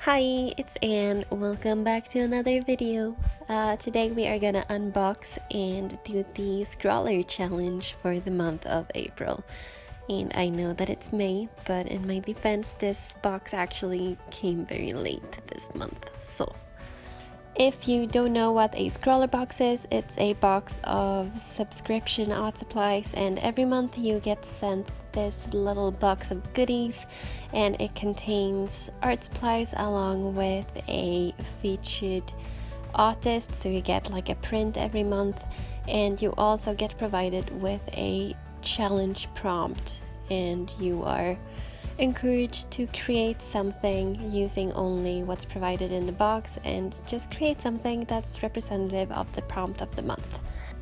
Hi, it's Anne. Welcome back to another video. Today we are gonna unbox and do the Scrawler challenge for the month of April. And I know that it's May, but in my defense, this box actually came very late this month. So, if you don't know what a Scrawlrbox is, it's a box of subscription art supplies, and every month you get sent this little box of goodies, and it contains art supplies along with a featured artist, so you get like a print every month, and you also get provided with a challenge prompt, and you are encouraged to create something using only what's provided in the box, and just create something that's representative of the prompt of the month.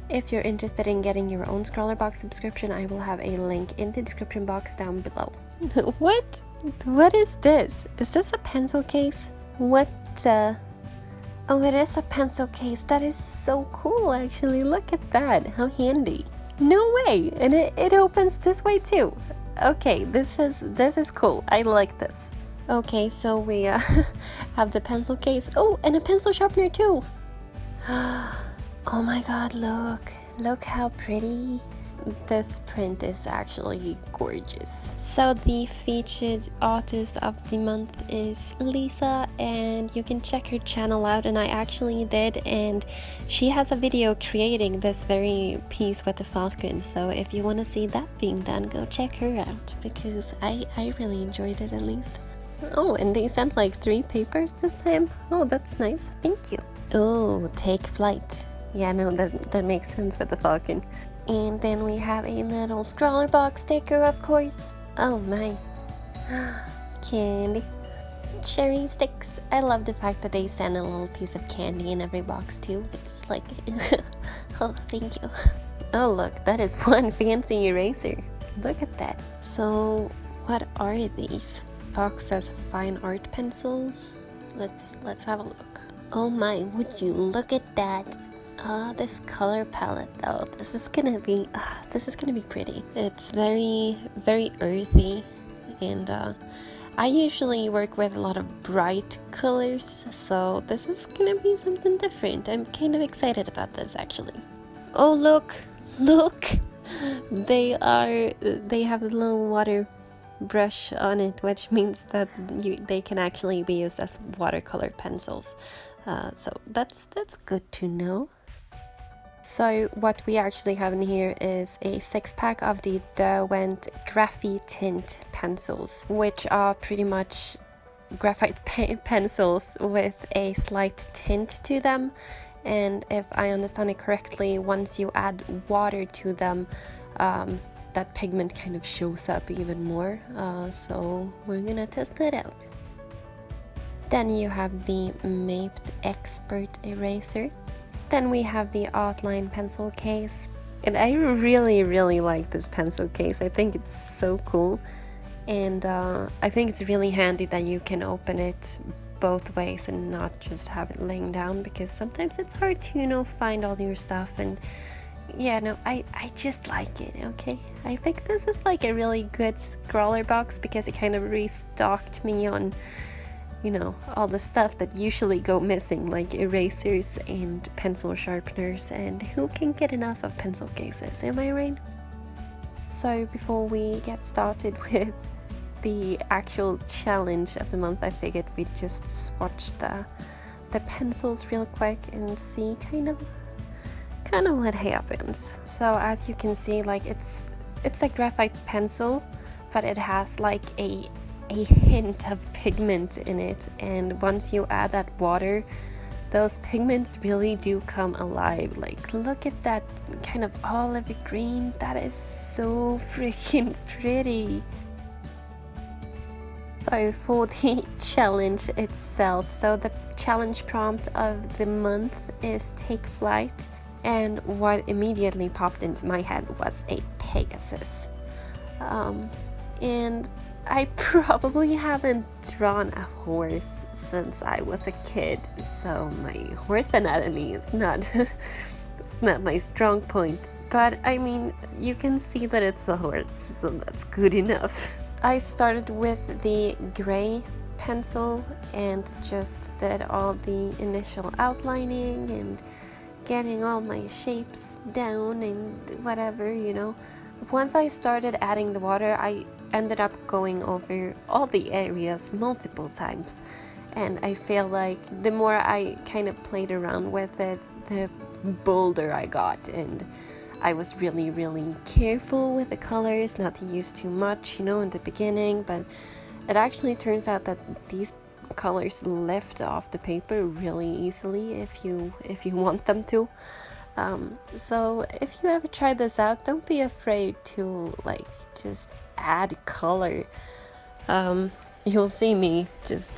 If you're interested in getting your own Scrawlrbox subscription, I will have a link in the description box down below. What? What is this? Is this a pencil case? What Oh, it is a pencil case. That is so cool, actually. Look at that. How handy. No way! And it opens this way too. Okay, this is cool. I like this. Okay, so we have the pencil case. Oh, and a pencil sharpener too. Oh my god, look how pretty. This print is actually gorgeous. So the featured artist of the month is Lisa, and you can check her channel out, and I actually did, and she has a video creating this very piece with the falcon. So if you want to see that being done, go check her out, because I really enjoyed it at least. Oh, and they sent like 3 papers this time. Oh, that's nice. Thank you. Oh, take flight. Yeah, no, that makes sense with the falcon. And then we have a little Scrawlrbox sticker, of course. Oh my. Candy. Cherry sticks. I love the fact that they send a little piece of candy in every box too. It's like, oh, thank you. Oh look, that is one fancy eraser. Look at that. So, what are these? Box says fine art pencils. Let's have a look. Oh my, would you look at that? This color palette though, this is gonna be pretty. It's very earthy, and I usually work with a lot of bright colors, so this is gonna be something different. I'm kind of excited about this actually. Oh look! They have a little water brush on it, which means that they can actually be used as watercolor pencils. So that's good to know. So what we actually have in here is a 6-pack of the Derwent Graphite Tint pencils, which are pretty much graphite pencils with a slight tint to them. And if I understand it correctly, once you add water to them, that pigment kind of shows up even more. So we're gonna test that out. Then you have the Maped Expert Eraser. Then we have the Outline pencil case, and I really like this pencil case. I think it's so cool, and I think it's really handy that you can open it both ways and not just have it laying down, because sometimes it's hard to, find all your stuff. And yeah, no, I just like it. Okay, I think this is like a really good Scrawlrbox, because it kind of restocked me on all the stuff that usually go missing, like erasers and pencil sharpeners, and who can get enough of pencil cases, am I right? So before we get started with the actual challenge of the month, I figured we'd just swatch the pencils real quick and see kind of what happens. So as you can see, like it's a graphite pencil, but it has like a hint of pigment in it, and once you add that water, those pigments really do come alive. Like, look at that kind of olive green. That is so freaking pretty. So for the challenge itself, so the challenge prompt of the month is take flight, and what immediately popped into my head was a Pegasus. And I probably haven't drawn a horse since I was a kid, so my horse anatomy is not it's not my strong point. But I mean, you can see that it's a horse, so that's good enough. I started with the gray pencil and just did all the initial outlining and getting all my shapes down and whatever, you know. Once I started adding the water, I ended up going over all the areas multiple times, and I feel like the more I kind of played around with it, the bolder I got, and I was really careful with the colors, not to use too much, you know, in the beginning, but it actually turns out that these colors lift off the paper really easily if you want them to. So if you ever try this out, don't be afraid to like just add color. You'll see me just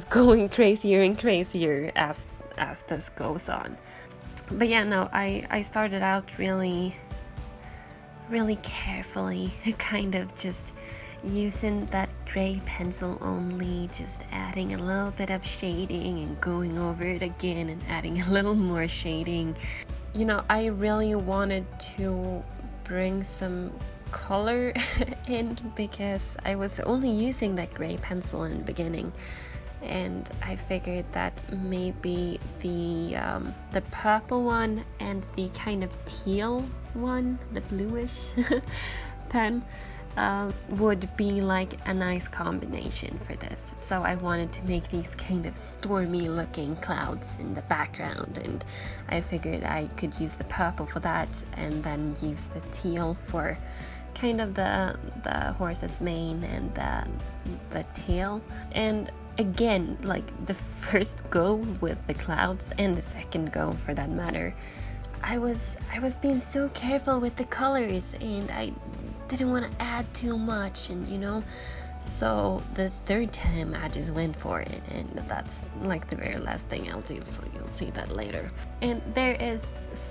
going crazier and crazier as this goes on. But yeah, no, I started out really carefully, kind of just using that gray pencil only, just adding a little bit of shading and going over it again and adding a little more shading. You know, I really wanted to bring some color in because I was only using that gray pencil in the beginning, and I figured that maybe the purple one and the kind of teal one, the bluish pen, would be like a nice combination for this. So I wanted to make these kind of stormy looking clouds in the background, and I figured I could use the purple for that and then use the teal for kind of the horse's mane and the tail. And again, like the first go with the clouds and the second go for that matter, I was being so careful with the colors, and I didn't want to add too much, and you know, so the third time I just went for it, and that's like the very last thing I'll do, so you'll see that later. And there is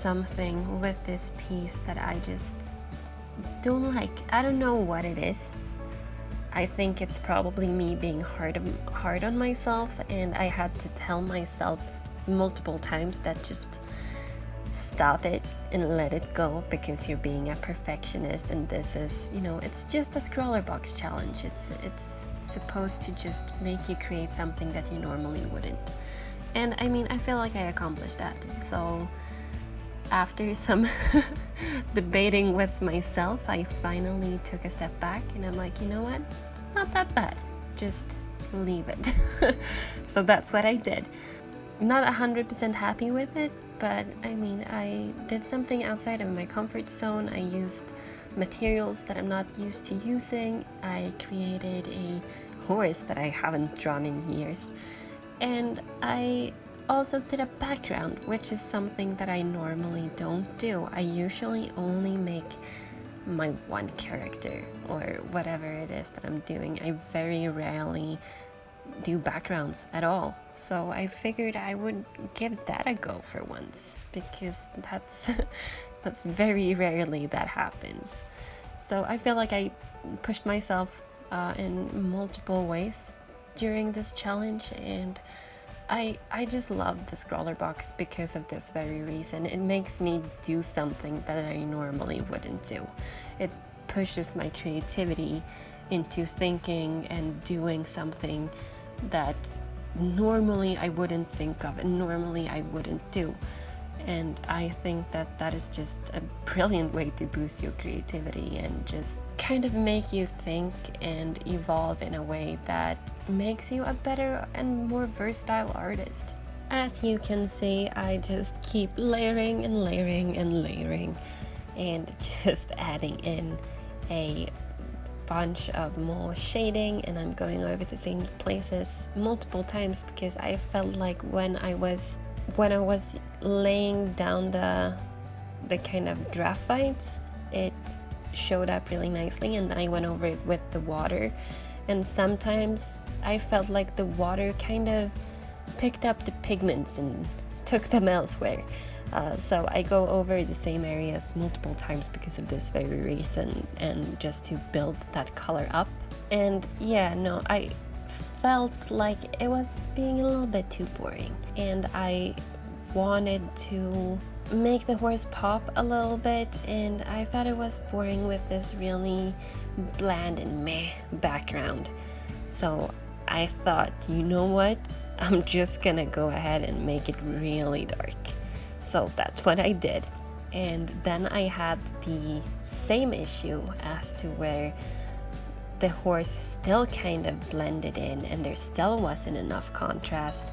something with this piece that I just don't like. I don't know what it is. I think it's probably me being hard on myself, and I had to tell myself multiple times that just stop it and let it go, because you're being a perfectionist, and this is, you know, it's just a Scrawlrbox challenge. It's supposed to just make you create something that you normally wouldn't. And I mean, I feel like I accomplished that. So after some debating with myself, I finally took a step back, and I'm like, you know what, not that bad, just leave it. So that's what I did. Not 100% happy with it, but I mean, I did something outside of my comfort zone. I used materials that I'm not used to using. I created a horse that I haven't drawn in years, and I also did a background, which is something that I normally don't do. I usually only make my one character or whatever it is that I'm doing. I very rarely do backgrounds at all, so I figured I would give that a go for once, because that's very rarely that happens. So I feel like I pushed myself in multiple ways during this challenge, and I just love the Scrawlrbox because of this very reason. It makes me do something that I normally wouldn't do. It pushes my creativity into thinking and doing something that normally I wouldn't think of and normally I wouldn't do. And I think that that is just a brilliant way to boost your creativity and just kind of make you think and evolve in a way that makes you a better and more versatile artist. As you can see, I just keep layering and layering and layering and just adding in a bunch of more shading, and I'm going over the same places multiple times because I felt like when I was laying down the kind of graphite, it showed up really nicely, and then I went over it with the water, and sometimes I felt like the water kind of picked up the pigments and took them elsewhere. So I go over the same areas multiple times because of this very reason, and just to build that color up. And yeah, no, I felt like it was being a little bit too boring, and I wanted to make the horse pop a little bit, and I thought it was boring with this really bland and meh background. So I thought, you know what? I'm just gonna go ahead and make it really dark. So that's what I did. And then I had the same issue as to where the horse still kind of blended in and there still wasn't enough contrast,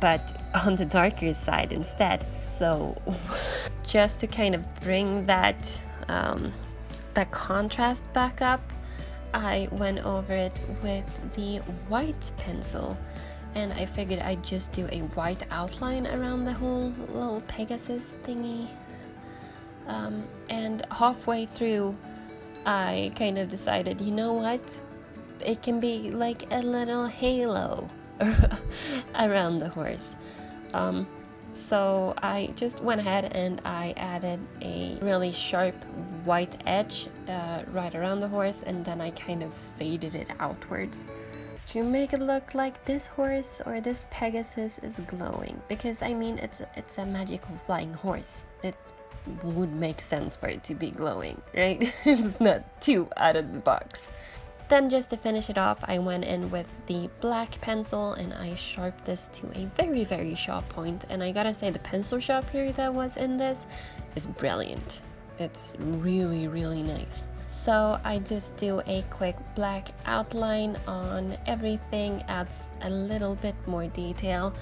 but on the darker side instead. So just to kind of bring that contrast back up, I went over it with the white pencil, and I figured I'd just do a white outline around the whole little Pegasus thingy. And halfway through, I kind of decided, you know what? It can be like a little halo around the horse. So I just went ahead and I added a really sharp white edge right around the horse, and then I kind of faded it outwards to make it look like this horse or this Pegasus is glowing, because I mean it's a magical flying horse. It would make sense for it to be glowing, right? It's not too out of the box. Then just to finish it off, I went in with the black pencil and I sharpened this to a very, very sharp point. And I gotta say, the pencil sharpener that was in this is brilliant. It's really, really nice. So I just do a quick black outline on everything, adds a little bit more detail.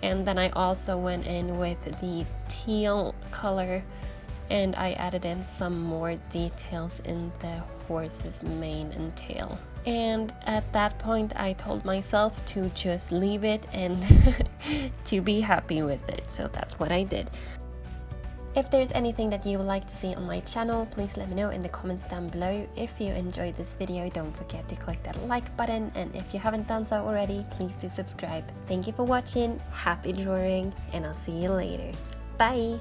And then I also went in with the teal color and I added in some more details in the horse's mane and tail. And at that point I told myself to just leave it and to be happy with it. So that's what I did. If there's anything that you would like to see on my channel, please let me know in the comments down below. If you enjoyed this video, don't forget to click that like button, and if you haven't done so already, please do subscribe. Thank you for watching, happy drawing, and I'll see you later. Bye!